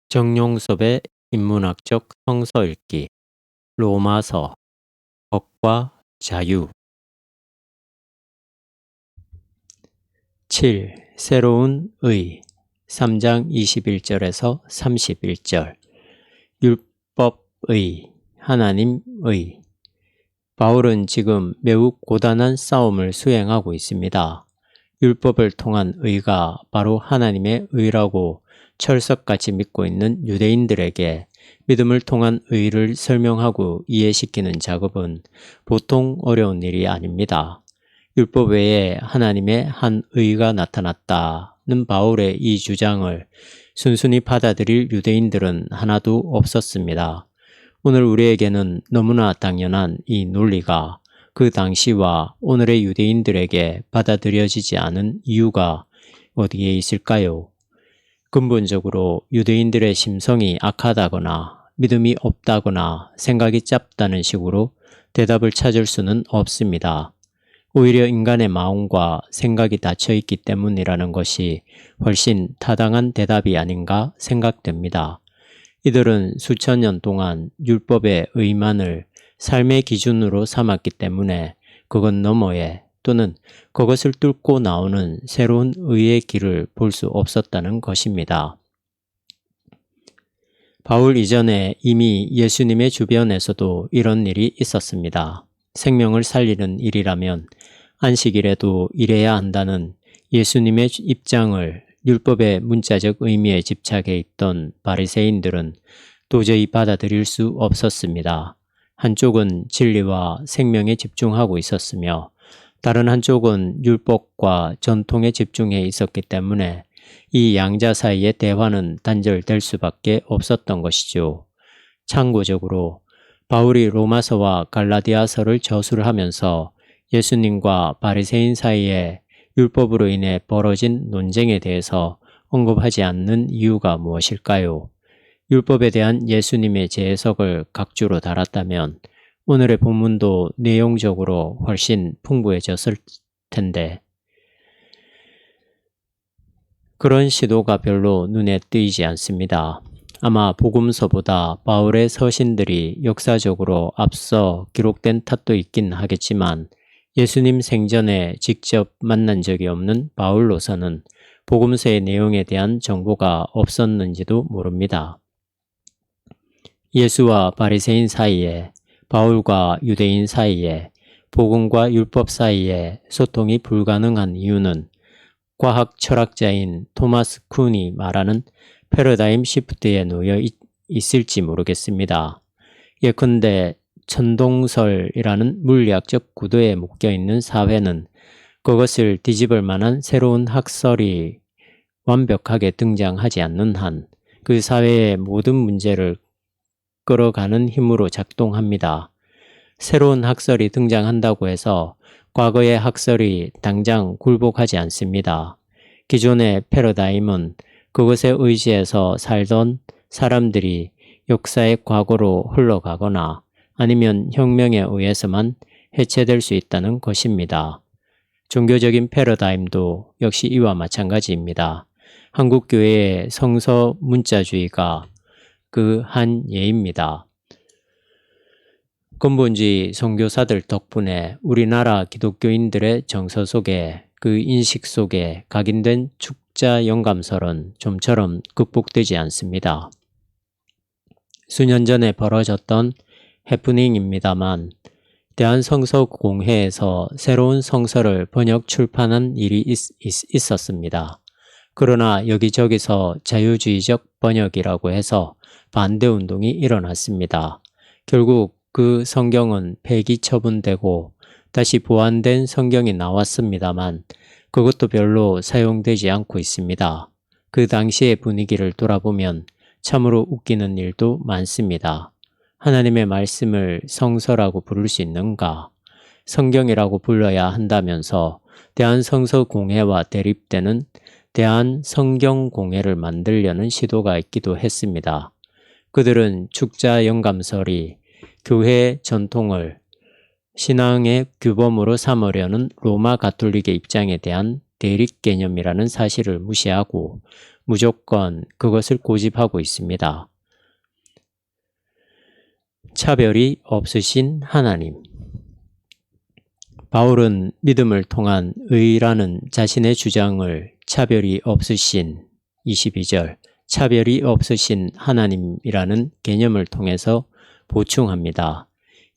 정용섭의 인문학적 성서 읽기 로마서 법과 자유 7. 새로운 의 3장 21절에서 31절 율법의 하나님의 바울은 지금 매우 고단한 싸움을 수행하고 있습니다. 율법을 통한 의가 바로 하나님의 의라고 철석같이 믿고 있는 유대인들에게 믿음을 통한 의를 설명하고 이해시키는 작업은 보통 어려운 일이 아닙니다. 율법 외에 하나님의 한 의가 나타났다는 바울의 이 주장을 순순히 받아들일 유대인들은 하나도 없었습니다. 오늘 우리에게는 너무나 당연한 이 논리가 그 당시와 오늘의 유대인들에게 받아들여지지 않은 이유가 어디에 있을까요? 근본적으로 유대인들의 심성이 악하다거나 믿음이 없다거나 생각이 짧다는 식으로 대답을 찾을 수는 없습니다. 오히려 인간의 마음과 생각이 닫혀 있기 때문이라는 것이 훨씬 타당한 대답이 아닌가 생각됩니다. 이들은 수천 년 동안 율법의 의만을 삶의 기준으로 삼았기 때문에 그것 너머에 또는 그것을 뚫고 나오는 새로운 의의 길을 볼 수 없었다는 것입니다. 바울 이전에 이미 예수님의 주변에서도 이런 일이 있었습니다. 생명을 살리는 일이라면 안식일에도 일해야 한다는 예수님의 입장을 율법의 문자적 의미에 집착해 있던 바리새인들은 도저히 받아들일 수 없었습니다. 한쪽은 진리와 생명에 집중하고 있었으며 다른 한쪽은 율법과 전통에 집중해 있었기 때문에 이 양자 사이의 대화는 단절될 수밖에 없었던 것이죠. 참고적으로 바울이 로마서와 갈라디아서를 저술을 하면서 예수님과 바리새인 사이에 율법으로 인해 벌어진 논쟁에 대해서 언급하지 않는 이유가 무엇일까요? 율법에 대한 예수님의 재해석을 각주로 달았다면 오늘의 본문도 내용적으로 훨씬 풍부해졌을 텐데 그런 시도가 별로 눈에 띄지 않습니다. 아마 복음서보다 바울의 서신들이 역사적으로 앞서 기록된 탓도 있긴 하겠지만 예수님 생전에 직접 만난 적이 없는 바울로서는 복음서의 내용에 대한 정보가 없었는지도 모릅니다. 예수와 바리새인 사이에, 바울과 유대인 사이에, 복음과 율법 사이에 소통이 불가능한 이유는 과학 철학자인 토마스 쿤이 말하는 패러다임 시프트에 놓여 있을지 모르겠습니다. 예컨대 천동설이라는 물리학적 구도에 묶여있는 사회는 그것을 뒤집을 만한 새로운 학설이 완벽하게 등장하지 않는 한 그 사회의 모든 문제를 끌어가는 힘으로 작동합니다. 새로운 학설이 등장한다고 해서 과거의 학설이 당장 굴복하지 않습니다. 기존의 패러다임은 그것에 의지해서 살던 사람들이 역사의 과거로 흘러가거나 아니면 혁명에 의해서만 해체될 수 있다는 것입니다. 종교적인 패러다임도 역시 이와 마찬가지입니다. 한국교회의 성서 문자주의가 그 한 예입니다. 근본주의 선교사들 덕분에 우리나라 기독교인들의 정서 속에 그 인식 속에 각인된 축자 영감설은 좀처럼 극복되지 않습니다. 수년 전에 벌어졌던 해프닝입니다만 대한성서공회에서 새로운 성서를 번역 출판한 일이 있었습니다. 그러나 여기저기서 자유주의적 번역이라고 해서 반대운동이 일어났습니다. 결국 그 성경은 폐기 처분되고 다시 보완된 성경이 나왔습니다만 그것도 별로 사용되지 않고 있습니다. 그 당시의 분위기를 돌아보면 참으로 웃기는 일도 많습니다. 하나님의 말씀을 성서라고 부를 수 있는가? 성경이라고 불러야 한다면서 대한성서공회와 대립되는 대한성경공회를 만들려는 시도가 있기도 했습니다. 그들은 축자 영감설이 교회 전통을 신앙의 규범으로 삼으려는 로마 가톨릭의 입장에 대한 대립 개념이라는 사실을 무시하고 무조건 그것을 고집하고 있습니다. 차별이 없으신 하나님. 바울은 믿음을 통한 의라는 자신의 주장을 차별이 없으신 22절 차별이 없으신 하나님이라는 개념을 통해서 보충합니다.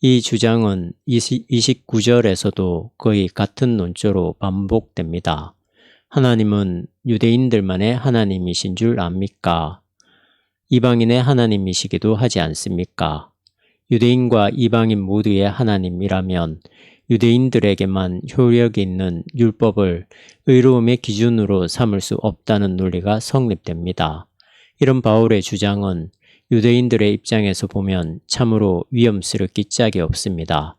이 주장은 29절에서도 거의 같은 논조로 반복됩니다. 하나님은 유대인들만의 하나님이신 줄 압니까? 이방인의 하나님이시기도 하지 않습니까? 유대인과 이방인 모두의 하나님이라면 유대인들에게만 효력이 있는 율법을 의로움의 기준으로 삼을 수 없다는 논리가 성립됩니다. 이런 바울의 주장은 유대인들의 입장에서 보면 참으로 위험스럽기 짝이 없습니다.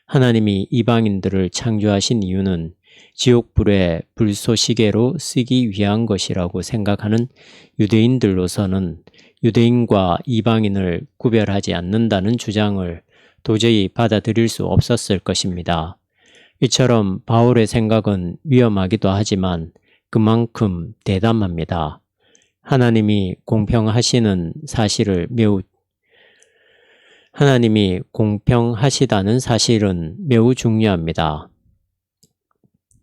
하나님이 이방인들을 창조하신 이유는 지옥불의 불쏘시개로 쓰기 위한 것이라고 생각하는 유대인들로서는 유대인과 이방인을 구별하지 않는다는 주장을 도저히 받아들일 수 없었을 것입니다. 이처럼 바울의 생각은 위험하기도 하지만 그만큼 대담합니다. 하나님이 공평하시다는 사실은 매우 중요합니다.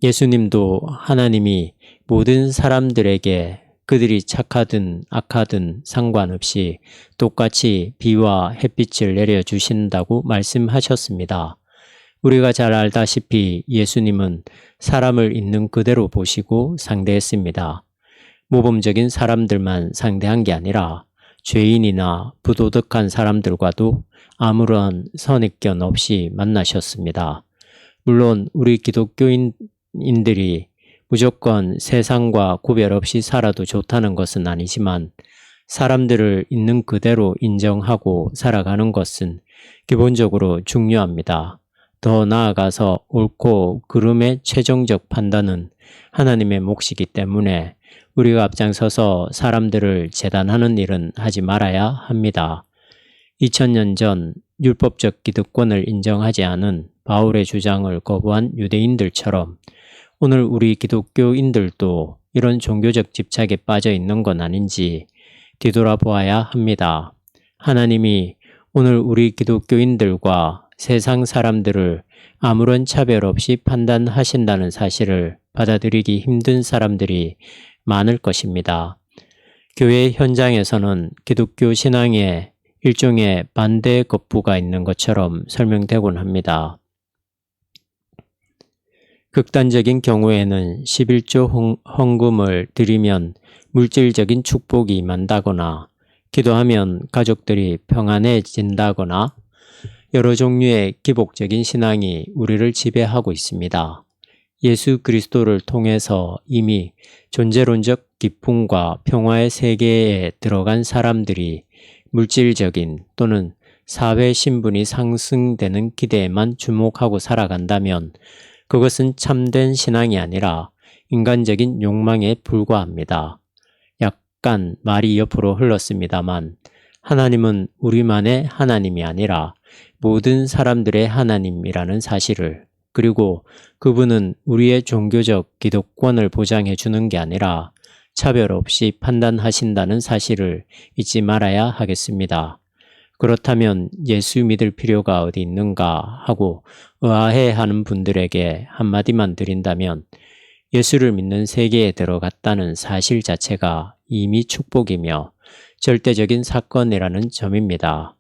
예수님도 하나님이 모든 사람들에게 그들이 착하든 악하든 상관없이 똑같이 비와 햇빛을 내려주신다고 말씀하셨습니다. 우리가 잘 알다시피 예수님은 사람을 있는 그대로 보시고 상대했습니다. 모범적인 사람들만 상대한 게 아니라 죄인이나 부도덕한 사람들과도 아무런 선입견 없이 만나셨습니다. 물론 우리 기독교인들이 무조건 세상과 구별 없이 살아도 좋다는 것은 아니지만 사람들을 있는 그대로 인정하고 살아가는 것은 기본적으로 중요합니다. 더 나아가서 옳고 그름의 최종적 판단은 하나님의 몫이기 때문에 우리가 앞장서서 사람들을 재단하는 일은 하지 말아야 합니다. 2000년 전 율법적 기득권을 인정하지 않은 바울의 주장을 거부한 유대인들처럼 오늘 우리 기독교인들도 이런 종교적 집착에 빠져 있는 건 아닌지 뒤돌아보아야 합니다. 하나님이 오늘 우리 기독교인들과 세상 사람들을 아무런 차별 없이 판단하신다는 사실을 받아들이기 힘든 사람들이 많을 것입니다. 교회 현장에서는 기독교 신앙에 일종의 반대 거부가 있는 것처럼 설명되곤 합니다. 극단적인 경우에는 11조 헌금을 드리면 물질적인 축복이 임한다거나 기도하면 가족들이 평안해진다거나 여러 종류의 기복적인 신앙이 우리를 지배하고 있습니다. 예수 그리스도를 통해서 이미 존재론적 기쁨과 평화의 세계에 들어간 사람들이 물질적인 또는 사회 신분이 상승되는 기대에만 주목하고 살아간다면 그것은 참된 신앙이 아니라 인간적인 욕망에 불과합니다. 약간 말이 옆으로 흘렀습니다만 하나님은 우리만의 하나님이 아니라 모든 사람들의 하나님이라는 사실을, 그리고 그분은 우리의 종교적 기득권을 보장해 주는 게 아니라 차별 없이 판단하신다는 사실을 잊지 말아야 하겠습니다. 그렇다면 예수 믿을 필요가 어디 있는가 하고 의아해하는 분들에게 한마디만 드린다면 예수를 믿는 세계에 들어갔다는 사실 자체가 이미 축복이며 절대적인 사건이라는 점입니다.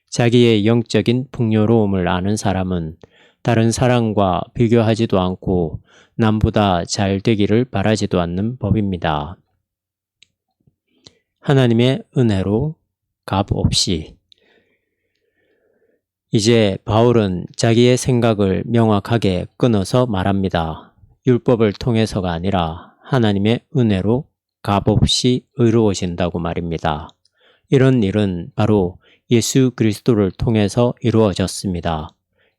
자기의 영적인 풍요로움을 아는 사람은 다른 사람과 비교하지도 않고 남보다 잘 되기를 바라지도 않는 법입니다. 하나님의 은혜로 값 없이. 이제 바울은 자기의 생각을 명확하게 끊어서 말합니다. 율법을 통해서가 아니라 하나님의 은혜로 값없이 의로워진다고 말입니다. 이런 일은 바로 예수 그리스도를 통해서 이루어졌습니다.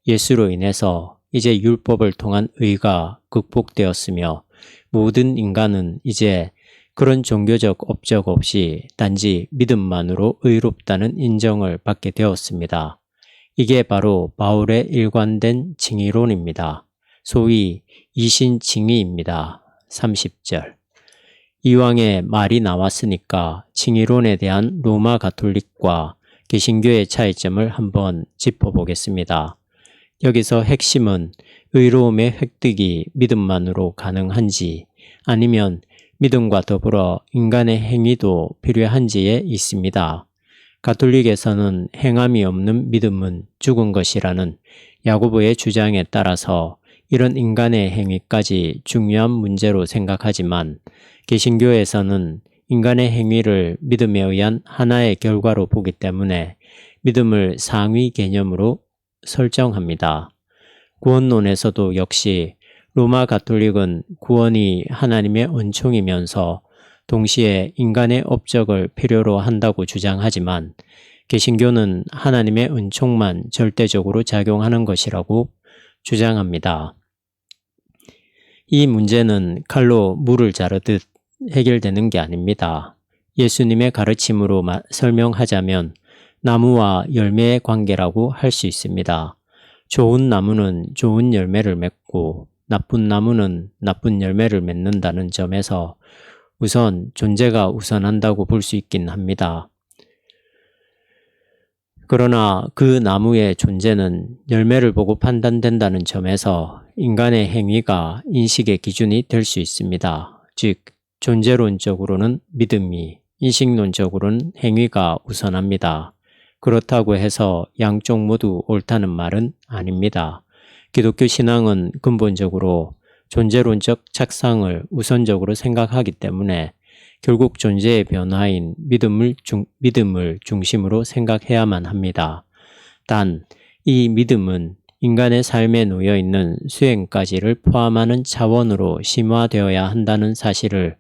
예수로 인해서 이제 율법을 통한 의가 극복되었으며 모든 인간은 이제 그런 종교적 업적 없이 단지 믿음만으로 의롭다는 인정을 받게 되었습니다. 이게 바로 바울의 일관된 징의론입니다. 소위 이신징의입니다. 30절. 이왕에 말이 나왔으니까 칭의론에 대한 로마 가톨릭과 개신교의 차이점을 한번 짚어보겠습니다. 여기서 핵심은 의로움의 획득이 믿음만으로 가능한지 아니면 믿음과 더불어 인간의 행위도 필요한지에 있습니다. 가톨릭에서는 행함이 없는 믿음은 죽은 것이라는 야고보의 주장에 따라서 이런 인간의 행위까지 중요한 문제로 생각하지만 개신교에서는 인간의 행위를 믿음에 의한 하나의 결과로 보기 때문에 믿음을 상위 개념으로 설정합니다. 구원론에서도 역시 로마 가톨릭은 구원이 하나님의 은총이면서 동시에 인간의 업적을 필요로 한다고 주장하지만 개신교는 하나님의 은총만 절대적으로 작용하는 것이라고 주장합니다. 이 문제는 칼로 물을 자르듯 해결되는 게 아닙니다. 예수님의 가르침으로 설명하자면 나무와 열매의 관계라고 할 수 있습니다. 좋은 나무는 좋은 열매를 맺고 나쁜 나무는 나쁜 열매를 맺는다는 점에서 우선 존재가 우선한다고 볼 수 있긴 합니다. 그러나 그 나무의 존재는 열매를 보고 판단된다는 점에서 인간의 행위가 인식의 기준이 될 수 있습니다. 즉, 존재론적으로는 믿음이, 인식론적으로는 행위가 우선합니다. 그렇다고 해서 양쪽 모두 옳다는 말은 아닙니다. 기독교 신앙은 근본적으로 존재론적 착상을 우선적으로 생각하기 때문에 결국 존재의 변화인 믿음을 중심으로 생각해야만 합니다. 단, 이 믿음은 인간의 삶에 놓여 있는 수행까지를 포함하는 차원으로 심화되어야 한다는 사실을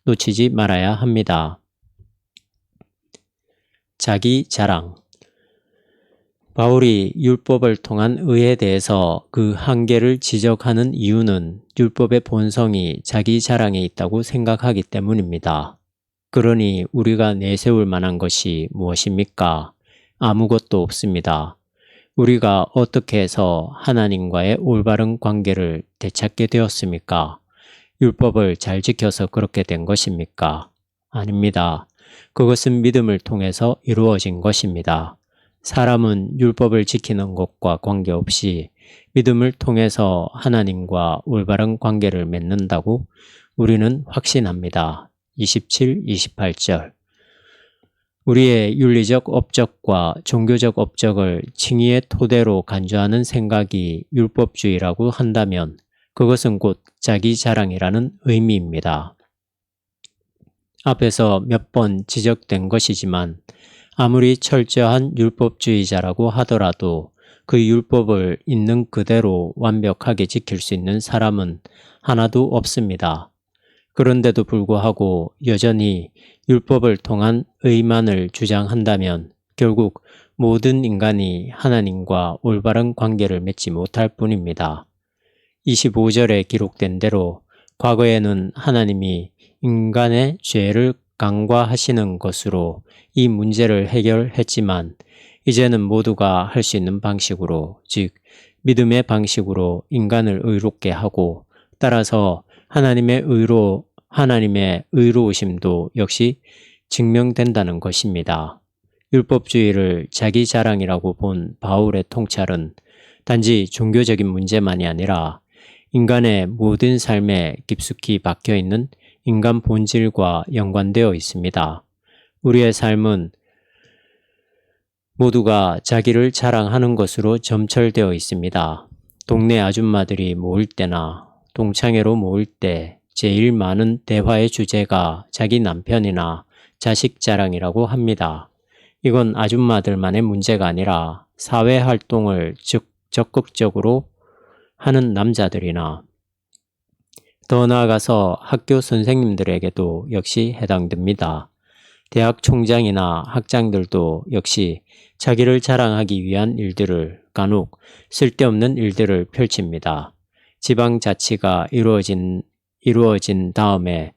놓치지 말아야 합니다. 자기 자랑. 바울이 율법을 통한 의에 대해서 그 한계를 지적하는 이유는 율법의 본성이 자기 자랑에 있다고 생각하기 때문입니다. 그러니 우리가 내세울 만한 것이 무엇입니까? 아무것도 없습니다. 우리가 어떻게 해서 하나님과의 올바른 관계를 되찾게 되었습니까? 율법을 잘 지켜서 그렇게 된 것입니까? 아닙니다. 그것은 믿음을 통해서 이루어진 것입니다. 사람은 율법을 지키는 것과 관계없이 믿음을 통해서 하나님과 올바른 관계를 맺는다고 우리는 확신합니다. 27, 28절. 우리의 윤리적 업적과 종교적 업적을 칭의의 토대로 간주하는 생각이 율법주의라고 한다면 그것은 곧 자기 자랑이라는 의미입니다. 앞에서 몇 번 지적된 것이지만 아무리 철저한 율법주의자라고 하더라도 그 율법을 있는 그대로 완벽하게 지킬 수 있는 사람은 하나도 없습니다. 그런데도 불구하고 여전히 율법을 통한 의만을 주장한다면 결국 모든 인간이 하나님과 올바른 관계를 맺지 못할 뿐입니다. 25절에 기록된 대로 과거에는 하나님이 인간의 죄를 간과하시는 것으로 이 문제를 해결했지만 이제는 모두가 할 수 있는 방식으로, 즉 믿음의 방식으로 인간을 의롭게 하고 따라서 하나님의 의로우심도 역시 증명된다는 것입니다. 율법주의를 자기 자랑이라고 본 바울의 통찰은 단지 종교적인 문제만이 아니라 인간의 모든 삶에 깊숙이 박혀있는 인간 본질과 연관되어 있습니다. 우리의 삶은 모두가 자기를 자랑하는 것으로 점철되어 있습니다. 동네 아줌마들이 모일 때나 동창회로 모일 때 제일 많은 대화의 주제가 자기 남편이나 자식 자랑이라고 합니다. 이건 아줌마들만의 문제가 아니라 사회활동을 적극적으로 하는 남자들이나 더 나아가서 학교 선생님들에게도 역시 해당됩니다. 대학 총장이나 학장들도 역시 자기를 자랑하기 위한 일들을 간혹 쓸데없는 일들을 펼칩니다. 지방자치가 이루어진 다음에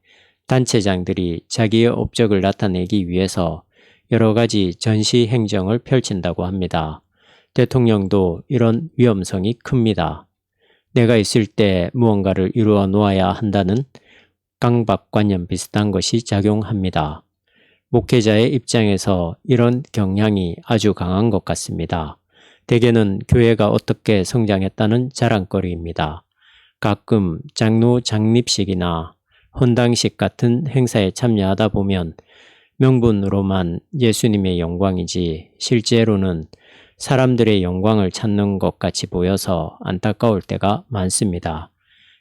단체장들이 자기의 업적을 나타내기 위해서 여러 가지 전시 행정을 펼친다고 합니다. 대통령도 이런 위험성이 큽니다. 내가 있을 때 무언가를 이루어 놓아야 한다는 강박관념 비슷한 것이 작용합니다. 목회자의 입장에서 이런 경향이 아주 강한 것 같습니다. 대개는 교회가 어떻게 성장했다는 자랑거리입니다. 가끔 장로 장립식이나 헌당식 같은 행사에 참여하다 보면 명분으로만 예수님의 영광이지 실제로는 사람들의 영광을 찾는 것 같이 보여서 안타까울 때가 많습니다.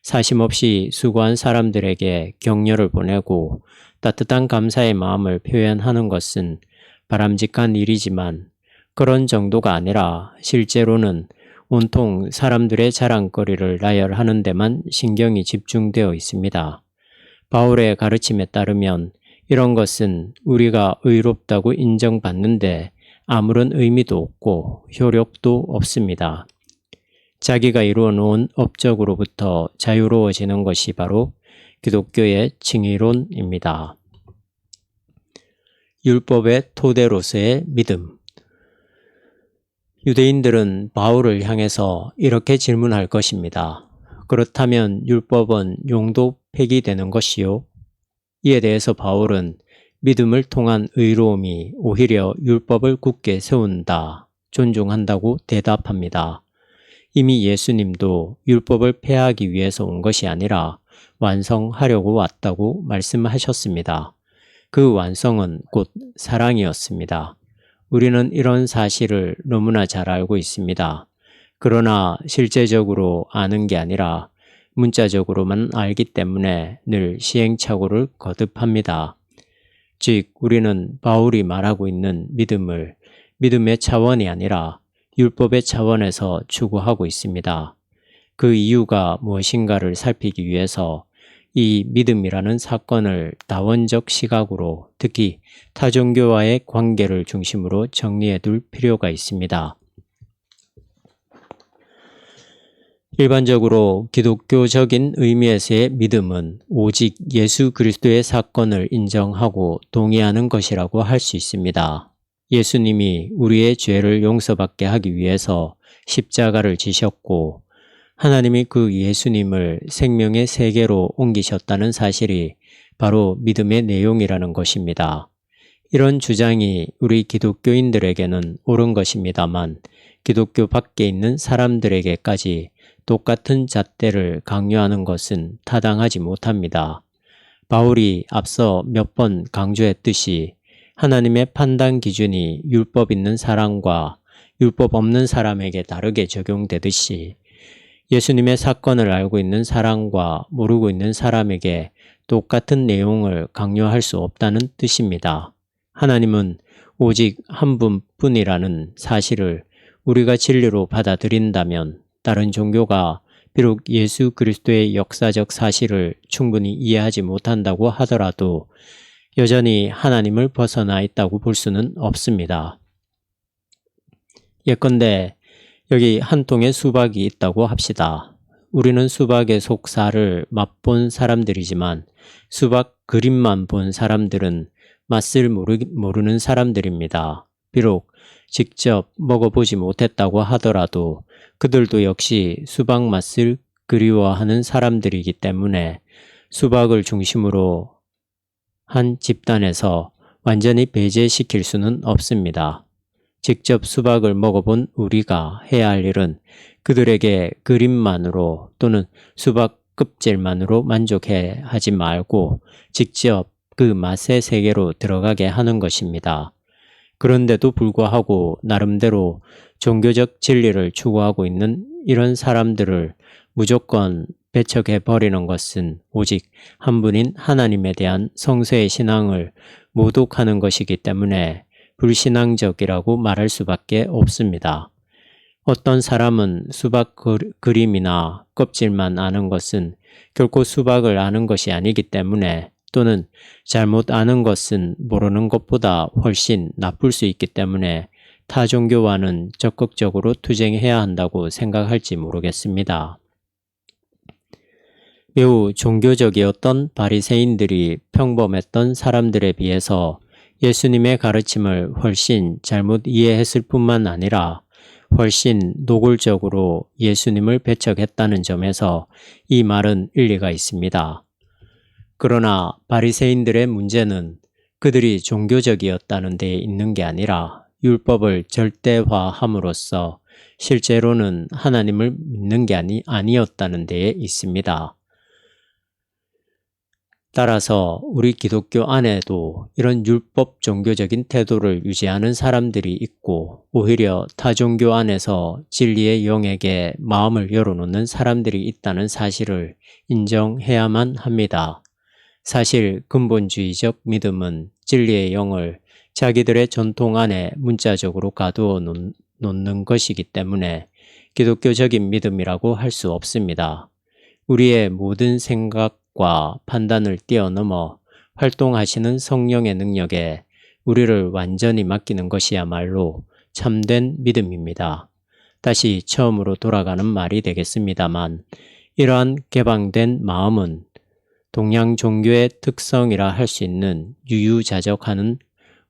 사심없이 수고한 사람들에게 격려를 보내고 따뜻한 감사의 마음을 표현하는 것은 바람직한 일이지만 그런 정도가 아니라 실제로는 온통 사람들의 자랑거리를 나열하는 데만 신경이 집중되어 있습니다. 바울의 가르침에 따르면 이런 것은 우리가 의롭다고 인정받는데 아무런 의미도 없고 효력도 없습니다. 자기가 이루어 놓은 업적으로부터 자유로워지는 것이 바로 기독교의 칭의론입니다. 율법의 토대로서의 믿음. 유대인들은 바울을 향해서 이렇게 질문할 것입니다. 그렇다면 율법은 용도 폐기되는 것이요? 이에 대해서 바울은 믿음을 통한 의로움이 오히려 율법을 굳게 세운다, 존중한다고 대답합니다. 이미 예수님도 율법을 폐하기 위해서 온 것이 아니라 완성하려고 왔다고 말씀하셨습니다. 그 완성은 곧 사랑이었습니다. 우리는 이런 사실을 너무나 잘 알고 있습니다. 그러나 실제적으로 아는 게 아니라 문자적으로만 알기 때문에 늘 시행착오를 거듭합니다. 즉, 우리는 바울이 말하고 있는 믿음을 믿음의 차원이 아니라 율법의 차원에서 추구하고 있습니다. 그 이유가 무엇인가를 살피기 위해서 이 믿음이라는 사건을 다원적 시각으로 특히 타종교와의 관계를 중심으로 정리해 둘 필요가 있습니다. 일반적으로 기독교적인 의미에서의 믿음은 오직 예수 그리스도의 사건을 인정하고 동의하는 것이라고 할 수 있습니다. 예수님이 우리의 죄를 용서받게 하기 위해서 십자가를 지셨고 하나님이 그 예수님을 생명의 세계로 옮기셨다는 사실이 바로 믿음의 내용이라는 것입니다. 이런 주장이 우리 기독교인들에게는 옳은 것입니다만 기독교 밖에 있는 사람들에게까지 똑같은 잣대를 강요하는 것은 타당하지 못합니다. 바울이 앞서 몇 번 강조했듯이 하나님의 판단 기준이 율법 있는 사람과 율법 없는 사람에게 다르게 적용되듯이 예수님의 사건을 알고 있는 사람과 모르고 있는 사람에게 똑같은 내용을 강요할 수 없다는 뜻입니다. 하나님은 오직 한 분뿐이라는 사실을 우리가 진리로 받아들인다면 다른 종교가 비록 예수 그리스도의 역사적 사실을 충분히 이해하지 못한다고 하더라도 여전히 하나님을 벗어나 있다고 볼 수는 없습니다. 예컨대 여기 한 통의 수박이 있다고 합시다. 우리는 수박의 속살을 맛본 사람들이지만 수박 그림만 본 사람들은 맛을 모르는 사람들입니다. 비록 직접 먹어보지 못했다고 하더라도 그들도 역시 수박 맛을 그리워하는 사람들이기 때문에 수박을 중심으로 한 집단에서 완전히 배제시킬 수는 없습니다. 직접 수박을 먹어본 우리가 해야 할 일은 그들에게 그림만으로 또는 수박 껍질만으로 만족해 하지 말고 직접 그 맛의 세계로 들어가게 하는 것입니다. 그런데도 불구하고 나름대로 종교적 진리를 추구하고 있는 이런 사람들을 무조건 배척해 버리는 것은 오직 한 분인 하나님에 대한 성서의 신앙을 모독하는 것이기 때문에 불신앙적이라고 말할 수밖에 없습니다. 어떤 사람은 수박 그림이나 껍질만 아는 것은 결코 수박을 아는 것이 아니기 때문에 또는 잘못 아는 것은 모르는 것보다 훨씬 나쁠 수 있기 때문에 타 종교와는 적극적으로 투쟁해야 한다고 생각할지 모르겠습니다. 매우 종교적이었던 바리새인들이 평범했던 사람들에 비해서 예수님의 가르침을 훨씬 잘못 이해했을 뿐만 아니라 훨씬 노골적으로 예수님을 배척했다는 점에서 이 말은 일리가 있습니다. 그러나 바리새인들의 문제는 그들이 종교적이었다는 데에 있는 게 아니라 율법을 절대화함으로써 실제로는 하나님을 믿는 게 아니었다는 데에 있습니다. 따라서 우리 기독교 안에도 이런 율법 종교적인 태도를 유지하는 사람들이 있고 오히려 타종교 안에서 진리의 영에게 마음을 열어놓는 사람들이 있다는 사실을 인정해야만 합니다. 사실 근본주의적 믿음은 진리의 영을 자기들의 전통 안에 문자적으로 가두어 놓는 것이기 때문에 기독교적인 믿음이라고 할 수 없습니다. 우리의 모든 생각과 판단을 뛰어넘어 활동하시는 성령의 능력에 우리를 완전히 맡기는 것이야말로 참된 믿음입니다. 다시 처음으로 돌아가는 말이 되겠습니다만 이러한 개방된 마음은 동양 종교의 특성이라 할 수 있는 유유자적하는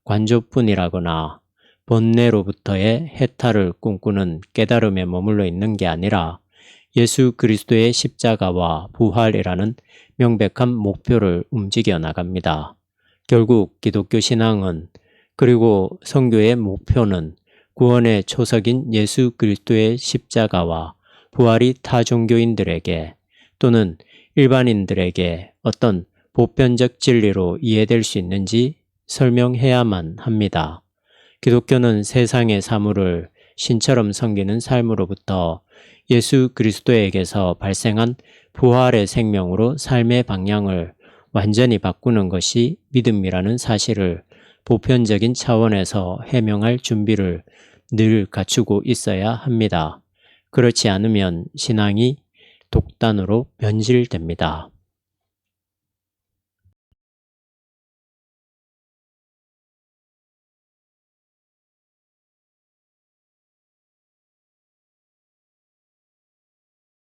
관조뿐이라거나 번뇌로부터의 해탈을 꿈꾸는 깨달음에 머물러 있는 게 아니라 예수 그리스도의 십자가와 부활이라는 명백한 목표를 움직여 나갑니다. 결국 기독교 신앙은 그리고 선교의 목표는 구원의 초석인 예수 그리스도의 십자가와 부활이 타종교인들에게 또는 일반인들에게 어떤 보편적 진리로 이해될 수 있는지 설명해야만 합니다. 기독교는 세상의 사물을 신처럼 섬기는 삶으로부터 예수 그리스도에게서 발생한 부활의 생명으로 삶의 방향을 완전히 바꾸는 것이 믿음이라는 사실을 보편적인 차원에서 해명할 준비를 늘 갖추고 있어야 합니다. 그렇지 않으면 신앙이 독단으로 변질됩니다.